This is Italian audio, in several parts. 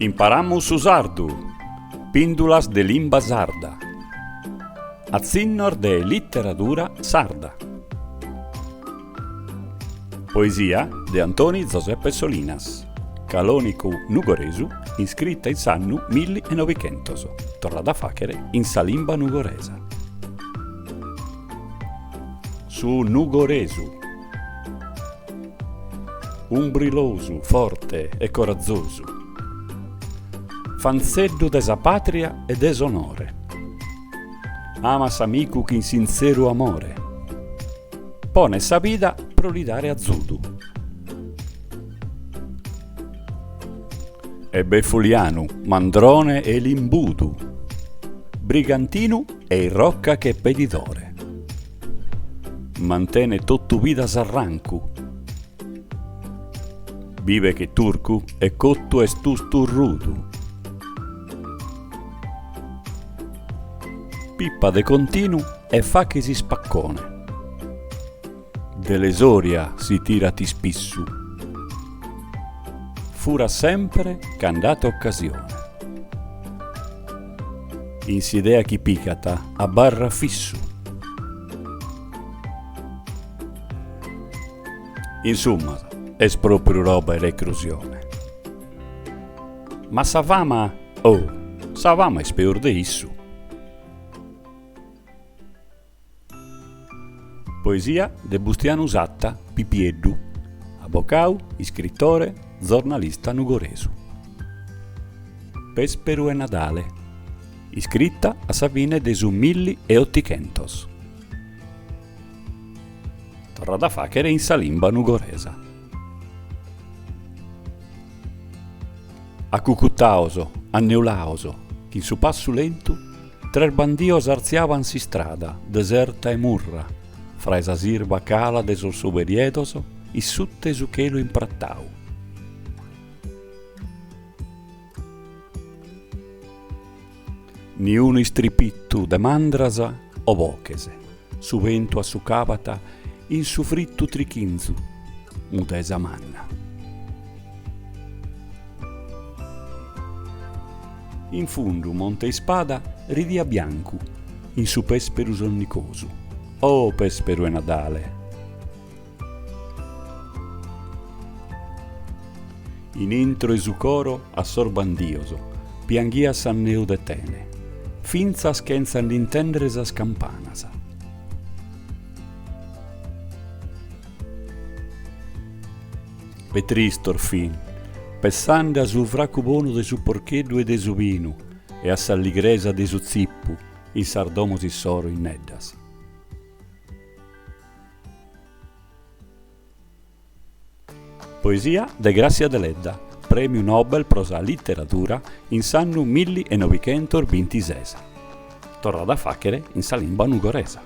Imparamus su sardu, píndulas de limba sarda, azinnor de literatura sarda. Poesia de Antoni Giuseppe Solinas, calonicu nugoresu, iscritta in s'annu 1900, torrada facere in sa limba nugoresa. Su nugoresu, umbrilosu, forte e corazzosu, fanzeddu desa patria e desonore, amas amicu chi in sincero amore, pone sa vida pro li dare azudu. E befulianu, mandrone e limbudu, brigantinu e il rocca che pedidore, mantene tutto vida s'arrancu, vive che turcu e cottu estus turrudu, pippa de continu e fa che si spaccone, dell'esoria si tirati spissu, fura sempre candata occasione, in s'idea chi picata a barra fissu. Insomma, è proprio roba e reclusione. Ma savama è speor de issu. Poesia de Bustiano Usatta Pipieddu, avvocau, iscrittore, giornalista nugoresu. Pesperu e Nadale, iscritta a Savine de su 1800. Torra da facere in salimba nugoresa. A cucuttaoso, a neulaoso, chi in su passu lentu, tre bandios arziavan si strada, deserta e murra, fra esa sirva cala de sul suberiedoso, i sutte su chelu imprattau. Ni uno istripittu de mandrasa o bochese, su ventu a su cavata, in su frittu trichinzu, mudesa manna. In fundu monte e spada ridia biancu, in su pesperu sonnicosu. Oh, pesperu e Nadale! In intro e su coro assorbandioso, pianghia sanneu de tene, finza schenza l'intendere sa scampanasa. E tristor fin, pessande a sul vracu bono de su porcheddu e de su vinu, e a s'alligresa de su zippu, in sardomo si soro in neddas. Poesia de Grazia Deledda, premio Nobel pro sa literatura in s'annu 1926. Torra da facere in sa limba nugoresa.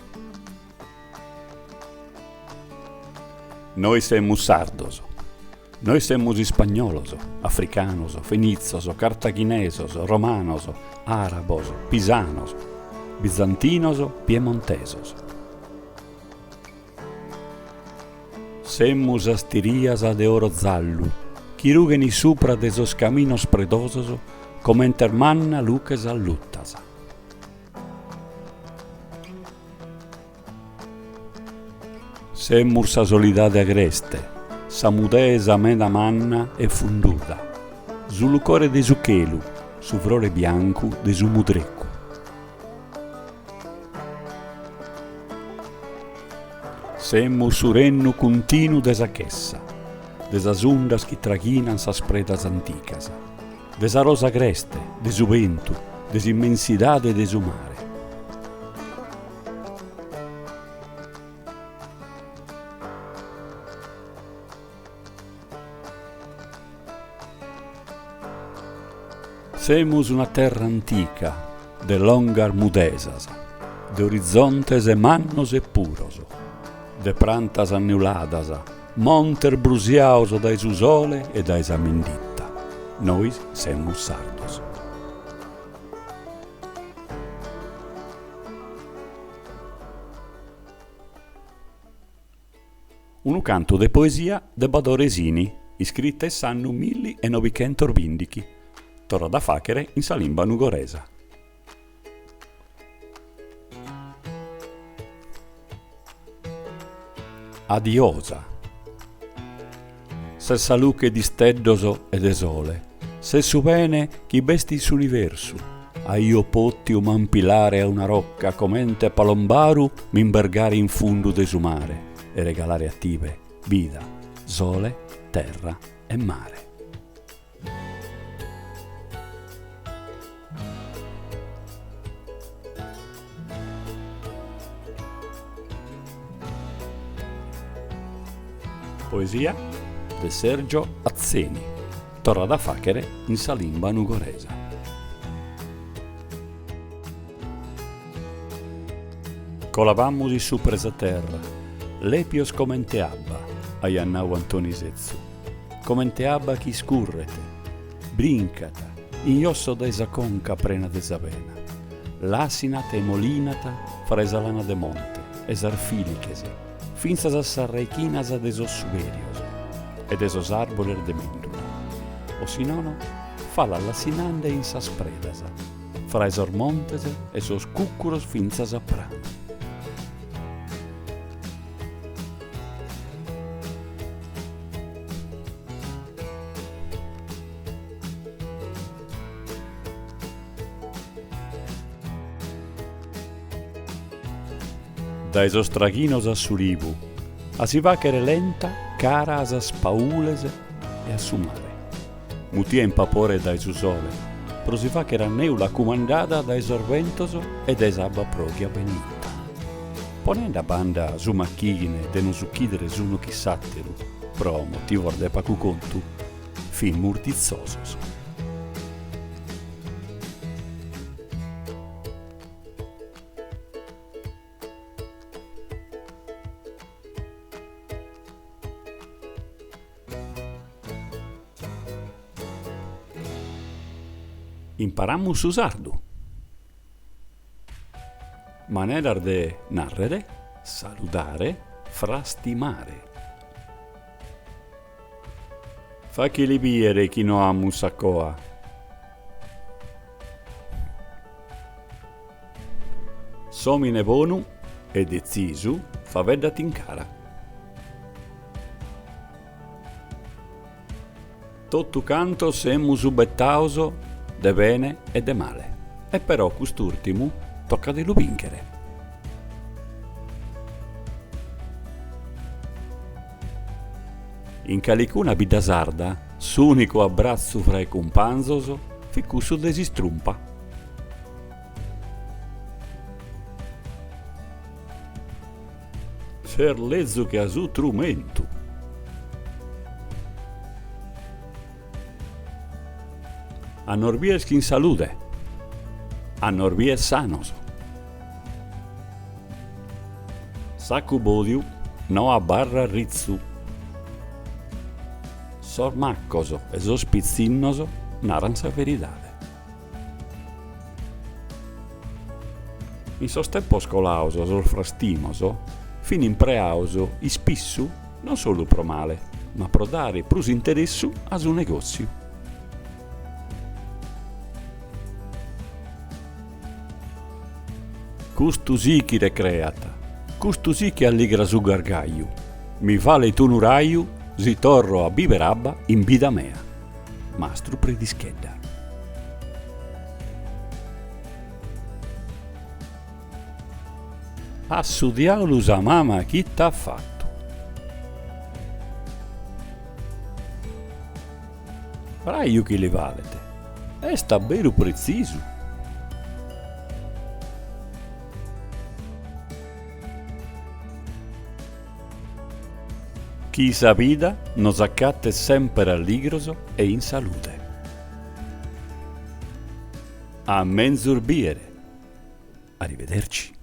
Noi semmus sardoso, noi semmus ispagnoloso, africanoso, fenizoso, cartaginesoso, romanoso, araboso, pisanoso, bizantinoso, piemontesoso. Semmus astiriasa de oro zallu, chi rugheni supra de sos caminos predososo, come enter manna luches alluttasa. Semmus sa solidade agreste, sa mudesa mena manna e funduda, su lucore de su chelu, su frore biancu de su mudreccu. Semmus su rennu continu de sa chessa, de sa sundas chi traghinan sa spredas anticasa, de sa rosa agreste, de su ventu, de s'immensidade de su mare. Semus una terra antica, de longar mudesas, de orizzontes e mannos e puroso, de prantas anniuladas, monter brusiaoso dai su sole e dai sa menditta. Noi semus sardos. Un canto de poesia de Badò Resini, iscritta in s'annu 1920, torra da fachere in sa limba nugoresa. Adiosa. Se saluche di steddoso e de sole, se su bene chi besti s'universu, a io potti mampilare a una rocca comente palombaru m'imbergare in fundu de su mare e regalare attive vita, sole, terra e mare. Poesia di Sergio Azzeni, torra da fachere in sa limba nugoresa. Colavammo di su presa terra, l'epios comente abba, a Iannau Antoni Sezzu, comente abba chi scurrete, brincata, in iosso da esa conca prena de zavena, l'asinata e molinata fresa lana de monte, esarfilichese, finza sa sarreichinasa de esos suberios, ed esos arboler de mendula, o sinono, falla l'asinande in sa spredasa, fra esor montese esos cuccuros finza sa prana. Da esos traghinos a sulivu, a si vachere lenta, cara a spaulese e a su mare. Mutia in papore da esu sole, pro si vachere neu la comandada da esor ventoso ed esabba progia benita. Ponenda banda su macchine de non succhidere suno chi satteru, pro motivo de pacu contu, fin murtizzosos. Imparammo su sardu. Manera de narrere, salutare, frastimare. Fa chi li biere chi no ammu saccoa. Somine bonu e decisu fa vedda tincara. Tottu canto semmu subettauso de bene e de male, e però quest'ultimo tocca di lubinchere. In calicuna bida sarda, s'unico abbraccio fra i companzoso, ficù su desistrumpa. Per lezzo che a su trumento. A norbies in salute, a norbies sanos. Saccu bodiu, no a barra rizzu. Sormaccoso e sospizzinnoso, naranza veridade. In sostempo scolauso, sol frastimoso, fin in preauso, ispissu, non solo pro male, ma pro dare prus interessu a su negozio. Custu sì chi recreata, custu sì che alligra su gargaiu, mi vale tu nuraiu, si torro a biberabba in bida mea, mastru predischedda. A su diavolo sa mamma chi t'ha fatto? Raiu chi li valete, e sta belu preciso. Chi sa vida nos accatte sempre alligroso e in salute. A menzurbiere. Arrivederci.